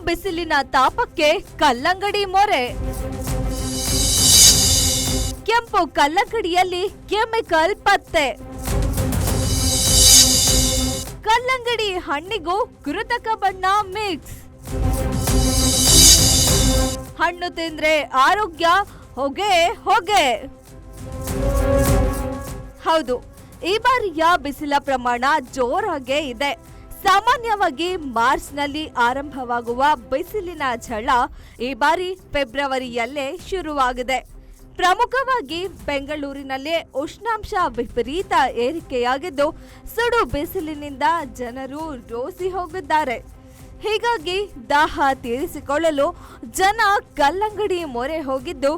ಬಿಸಿಲಿನ ತಾಪಕ್ಕೆ ಕಲ್ಲಂಗಡಿ ಮೊರೆ. ಕೆಂಪು ಕಲ್ಲಂಗಡಿಯಲ್ಲಿ ಕೆಮಿಕಲ್ ಪತ್ತೆ. ಕಲ್ಲಂಗಡಿ ಹಣ್ಣಿಗೂ ಕೃತಕ ಬಣ್ಣ ಮಿಕ್ಸ್. ಹಣ್ಣು ತಿಂದ್ರೆ ಆರೋಗ್ಯ ಹೊಗೆ ಹೊಗೆ. ಹೌದು, ಈ ಬಾರಿಯ ಬಿಸಿಲ ಪ್ರಮಾಣ ಜೋರಾಗೇ ಇದೆ. ಸಾಮಾನ್ಯವಾಗಿ ಮಾರ್ಚ್ನಲ್ಲಿ ಆರಂಭವಾಗುವ ಬಿಸಿಲಿನ ಝಳ ಈ ಬಾರಿ ಫೆಬ್ರವರಿಯಲ್ಲೇ ಶುರುವಾಗಿದೆ. ಪ್ರಮುಖವಾಗಿ ಬೆಂಗಳೂರಿನಲ್ಲೇ ಉಷ್ಣಾಂಶ ವಿಪರೀತ ಏರಿಕೆಯಾಗಿದ್ದು ಸುಡು ಬಿಸಿಲಿನಿಂದ ಜನರು ರೋಸಿ ಹೋಗಿದ್ದಾರೆ. ಹೀಗಾಗಿ ದಾಹ ತೀರಿಸಿಕೊಳ್ಳಲು ಜನ ಕಲ್ಲಂಗಡಿ ಮೊರೆ ಹೋಗಿದ್ದು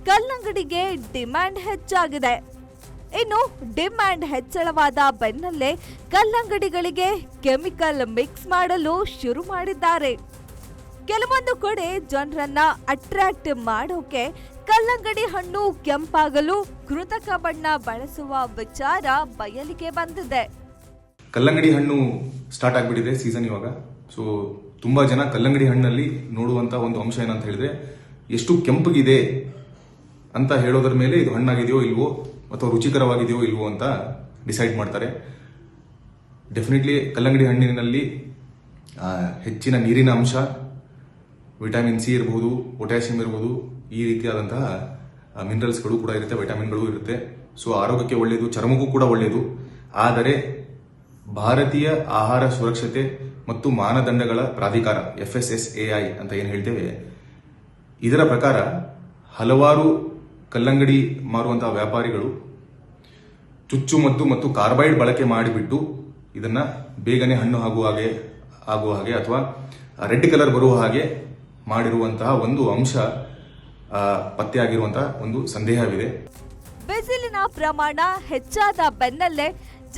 ಕಲ್ಲಂಗಡಿಗೆ ಡಿಮ್ಯಾಂಡ್ ಹೆಚ್ಚಾಗಿದೆ. ಇನ್ನು ಡಿಮ್ಯಾಂಡ್ ಹೆಚ್ಚಳವಾದ ಬೆನ್ನಲ್ಲೇ ಕಲ್ಲಂಗಡಿಗಳಿಗೆ ಕೆಮಿಕಲ್ ಮಿಕ್ಸ್ ಮಾಡಲು ಶುರು ಮಾಡಿದ್ದಾರೆ. ಕೆಲವೊಂದು ಕಡೆ ಜನರನ್ನ ಅಟ್ರಾಕ್ಟ್ ಮಾಡೋಕೆ ಕಲ್ಲಂಗಡಿ ಹಣ್ಣು ಕೆಂಪಾಗಲು ಕೃತಕ ಬಣ್ಣ ಬಳಸುವ ವಿಚಾರ ಬಯಲಿಗೆ ಬಂದಿದೆ. ಕಲ್ಲಂಗಡಿ ಹಣ್ಣು ಸ್ಟಾರ್ಟ್ ಆಗಿಬಿಟ್ಟಿದೆ ಸೀಸನ್ ಇವಾಗ. ಸೊ ತುಂಬಾ ಜನ ಕಲ್ಲಂಗಡಿ ಹಣ್ಣಲ್ಲಿ ನೋಡುವಂತ ಒಂದು ಅಂಶ ಏನಂತ ಹೇಳಿದ್ರೆ ಎಷ್ಟು ಕೆಂಪಗಿದೆ ಅಂತ ಹೇಳೋದ್ರ ಮೇಲೆ ಇದು ಹಣ್ಣಾಗಿದೆಯೋ ಇಲ್ವೋ ಅಥವಾ ರುಚಿಕರವಾಗಿದೆಯೋ ಇಲ್ವೋ ಅಂತ ಡಿಸೈಡ್ ಮಾಡ್ತಾರೆ. ಡೆಫಿನೆಟ್ಲಿ ಕಲ್ಲಂಗಡಿ ಹಣ್ಣಿನಲ್ಲಿ ಹೆಚ್ಚಿನ ನೀರಿನ ಅಂಶ, ವಿಟಮಿನ್ ಸಿ ಇರಬಹುದು, ಪೊಟ್ಯಾಷಿಯಂ ಇರಬಹುದು, ಈ ರೀತಿಯಾದಂತಹ ಮಿನರಲ್ಸ್ಗಳು ಕೂಡ ಇರುತ್ತೆ, ವಿಟಮಿನ್ಗಳು ಇರುತ್ತೆ. ಸೊ ಆರೋಗ್ಯಕ್ಕೆ ಒಳ್ಳೆಯದು, ಚರ್ಮಕ್ಕೂ ಕೂಡ ಒಳ್ಳೆಯದು. ಆದರೆ ಭಾರತೀಯ ಆಹಾರ ಸುರಕ್ಷತೆ ಮತ್ತು ಮಾನದಂಡಗಳ ಪ್ರಾಧಿಕಾರ FSSAI ಅಂತ ಏನು ಹೇಳ್ತೇವೆ, ಇದರ ಪ್ರಕಾರ ಹಲವಾರು ಕಲ್ಲಂಗಡಿ ಮಾರುವಂತಹ ವ್ಯಾಪಾರಿಗಳು ಚುಚ್ಚುಮದ್ದು ಮತ್ತು ಕಾರ್ಬೈಡ್ ಬಳಕೆ ಮಾಡಿಬಿಟ್ಟು ಇದನ್ನ ಬೇಗನೆ ಹಣ್ಣು ಆಗುವ ಹಾಗೆ ಅಥವಾ ರೆಡ್ ಕಲರ್ ಬರುವ ಹಾಗೆ ಮಾಡಿರುವಂತಹ ಒಂದು ಅಂಶ ಪತ್ತೆಯಾಗಿರುವಂತಹ ಒಂದು ಸಂದೇಹವಿದೆ. ಬಿಸಿಲಿನ ಪ್ರಮಾಣ ಹೆಚ್ಚಾದ ಬೆನ್ನಲ್ಲೇ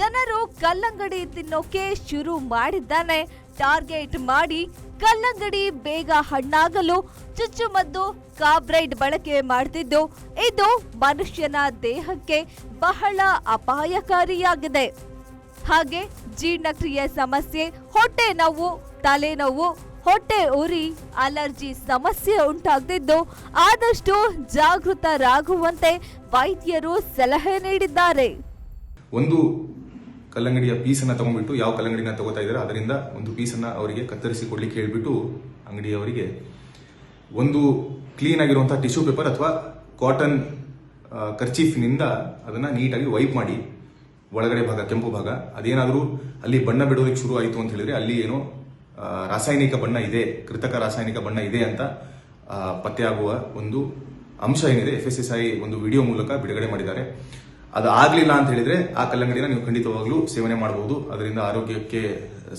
ಜನರು ಕಲ್ಲಂಗಡಿ ತಿನ್ನೋಕೆ ಶುರು ಮಾಡಿದ್ದಾನೆ. ಟಾರ್ಗೆಟ್ ಮಾಡಿ ಕಲ್ಲಂಗಡಿ ಬೇಗ ಹಣ್ಣಾಗಲು ಚುಚ್ಚುಮದ್ದು ಕಾರ್ಬೈಡ್ ಬಳಕೆ ಮಾಡ್ತಿದ್ದು ಇದು ಮನುಷ್ಯನ ದೇಹಕ್ಕೆ ಬಹಳ ಅಪಾಯಕಾರಿಯಾಗಿದೆ. ಹಾಗೆ ಜೀರ್ಣಕ್ರಿಯೆ ಸಮಸ್ಯೆ, ಹೊಟ್ಟೆ ನೋವು, ತಲೆನೋವು, ಹೊಟ್ಟೆ ಉರಿ, ಅಲರ್ಜಿ ಸಮಸ್ಯೆ ಉಂಟಾಗ್ತಿದ್ದು ಆದಷ್ಟು ಜಾಗೃತರಾಗುವಂತೆ ವೈದ್ಯರು ಸಲಹೆ ನೀಡಿದ್ದಾರೆ. ಒಂದು ಕಲ್ಲಂಗಡಿಯ ಪೀಸನ್ನ ತಗೊಂಡ್ಬಿಟ್ಟು ಯಾವ ಕಲ್ಲಂಗಡಿನ ತಗೋತಾ ಇದ್ದಾರೆ ಅದರಿಂದ ಒಂದು ಪೀಸನ್ನ ಅವರಿಗೆ ಕತ್ತರಿಸಿ ಕೊಡ್ಲಿಕ್ಕೆ ಹೇಳ್ಬಿಟ್ಟು ಅಂಗಡಿಯವರಿಗೆ ಒಂದು ಕ್ಲೀನ್ ಆಗಿರುವಂತಹ ಟಿಶ್ಯೂ ಪೇಪರ್ ಅಥವಾ ಕಾಟನ್ ಕರ್ಚೀಫ್ನಿಂದ ಅದನ್ನ ನೀಟಾಗಿ ವೈಪ್ ಮಾಡಿ ಒಳಗಡೆ ಭಾಗ, ಕೆಂಪು ಭಾಗ, ಅದೇನಾದರೂ ಅಲ್ಲಿ ಬಣ್ಣ ಬಿಡೋದಕ್ಕೆ ಶುರು ಆಯಿತು ಅಂತ ಹೇಳಿದ್ರೆ ಅಲ್ಲಿ ಏನೋ ರಾಸಾಯನಿಕ ಬಣ್ಣ ಇದೆ, ಕೃತಕ ರಾಸಾಯನಿಕ ಬಣ್ಣ ಇದೆ ಅಂತ ಪತ್ತೆಯಾಗುವ ಒಂದು ಅಂಶ ಏನಿದೆ FSSAI ಒಂದು ವಿಡಿಯೋ ಮೂಲಕ ಬಿಡುಗಡೆ ಮಾಡಿದ್ದಾರೆ. ಅದು ಆಗ್ಲಿಲ್ಲ ಅಂತ ಹೇಳಿದ್ರೆ ಆ ಕಲ್ಲಂಗಡಿನ ನೀವು ಖಂಡಿತವಾಗ್ಲೂ ಸೇವನೆ ಮಾಡಬಹುದು. ಅದರಿಂದ ಆರೋಗ್ಯಕ್ಕೆ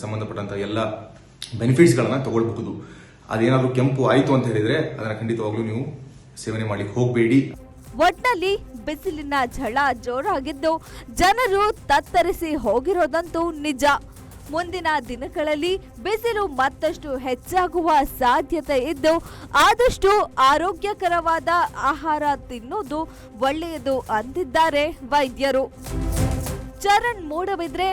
ಸಂಬಂಧಪಟ್ಟಂತ ಎಲ್ಲ ಬೆನಿಫಿಟ್ಸ್ ಗಳನ್ನ ತಗೊಳ್ಬಹುದು. ಅದೇನಾದ್ರೂ ಕೆಂಪು ಆಯ್ತು ಅಂತ ಹೇಳಿದ್ರೆ ಅದನ್ನ ಖಂಡಿತವಾಗ್ಲೂ ನೀವು ಸೇವನೆ ಮಾಡ್ಲಿಕ್ಕೆ ಹೋಗಬೇಡಿ. ಒಟ್ನಲ್ಲಿ ಬಿಸಿಲಿನ ಝಳ ಜೋರಾಗಿದ್ದು ಜನರು ತತ್ತರಿಸಿ ಹೋಗಿರೋದಂತೂ ನಿಜ. ಮುಂದಿನ ದಿನಗಳಲ್ಲಿ ಬಿಸಿಲು ಮತ್ತಷ್ಟು ಹೆಚ್ಚಾಗುವ ಸಾಧ್ಯತೆ ಇದ್ದು ಆದಷ್ಟು ಆರೋಗ್ಯಕರವಾದ ಆಹಾರ ತಿನ್ನೋದು ಒಳ್ಳೆಯದು ಅಂದಿದ್ದಾರೆ ವೈದ್ಯರು. ಚರಣ್ ಮೂಡಬಿದ್ರೆ.